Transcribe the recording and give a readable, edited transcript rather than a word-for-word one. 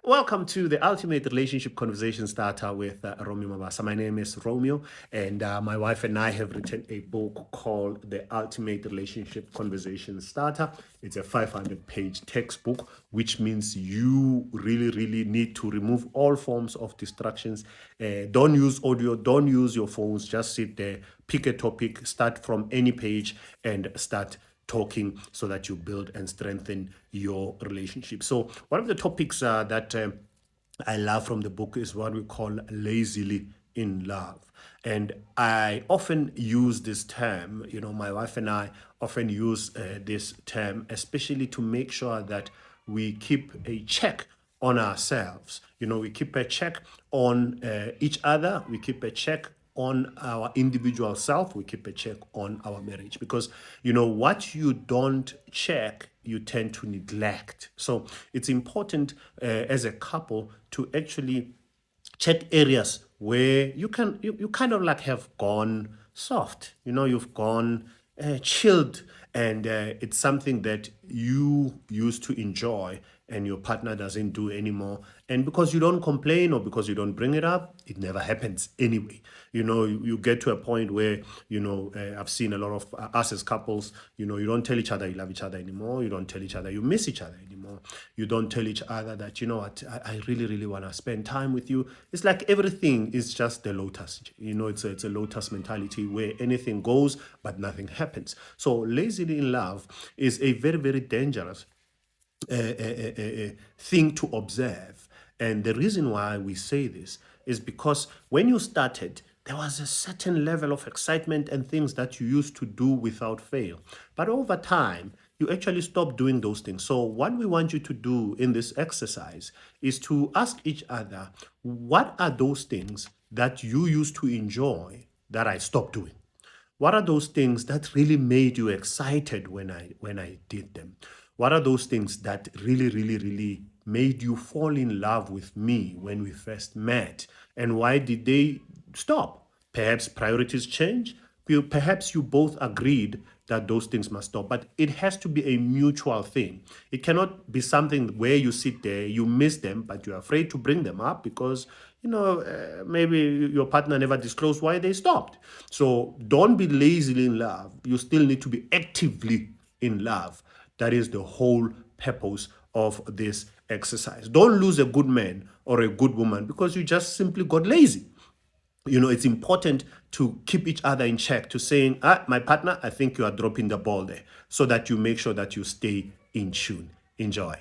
Welcome to the Ultimate Relationship Conversation Starter with Romeo Mabasa. My name is Romeo, and my wife and I have written a book called The Ultimate Relationship Conversation Starter. It's a 500-page textbook, which means you really need to remove all forms of distractions. Don't use audio, don't use your phones, just sit there, pick a topic, start from any page, and start talking so that you build and strengthen your relationship. So one of the topics that I love from the book is what we call lazily in love. And I often use this term, my wife and I often use this term, especially to make sure that we keep a check on ourselves. We keep a check on each other, we keep a check on our individual self, we keep a check on our marriage, because what you don't check you tend to neglect. So it's important as a couple to actually check areas where you kind of like have gone soft, you've gone chilled, and it's something that you used to enjoy and your partner doesn't do anymore. And because you don't complain or because you don't bring it up, it never happens anyway. You get to a point where, I've seen a lot of us as couples, you don't tell each other you love each other anymore. You don't tell each other you miss each other anymore. You don't tell each other that, what, I really want to spend time with you. It's like everything is just the lotus. It's a lotus mentality where anything goes, but nothing happens. So lazily in love is a very dangerous thing to observe. And the reason why we say this is because when you started, there was a certain level of excitement and things that you used to do without fail. But over time, you actually stop doing those things. So what we want you to do in this exercise is to ask each other, what are those things that you used to enjoy that I stopped doing? What are those things that really made you excited when I did them? What are those things that really made you fall in love with me when we first met? And why did they stop? Perhaps priorities change. Perhaps you both agreed that those things must stop, but it has to be a mutual thing. It cannot be something where you sit there, you miss them, but you're afraid to bring them up because maybe your partner never disclosed why they stopped. So don't be lazily in love. You still need to be actively in love. That is the whole purpose of this exercise. Don't lose a good man or a good woman because you just simply got lazy. It's important to keep each other in check, to saying, my partner, I think you are dropping the ball there, so that you make sure that you stay in tune. Enjoy.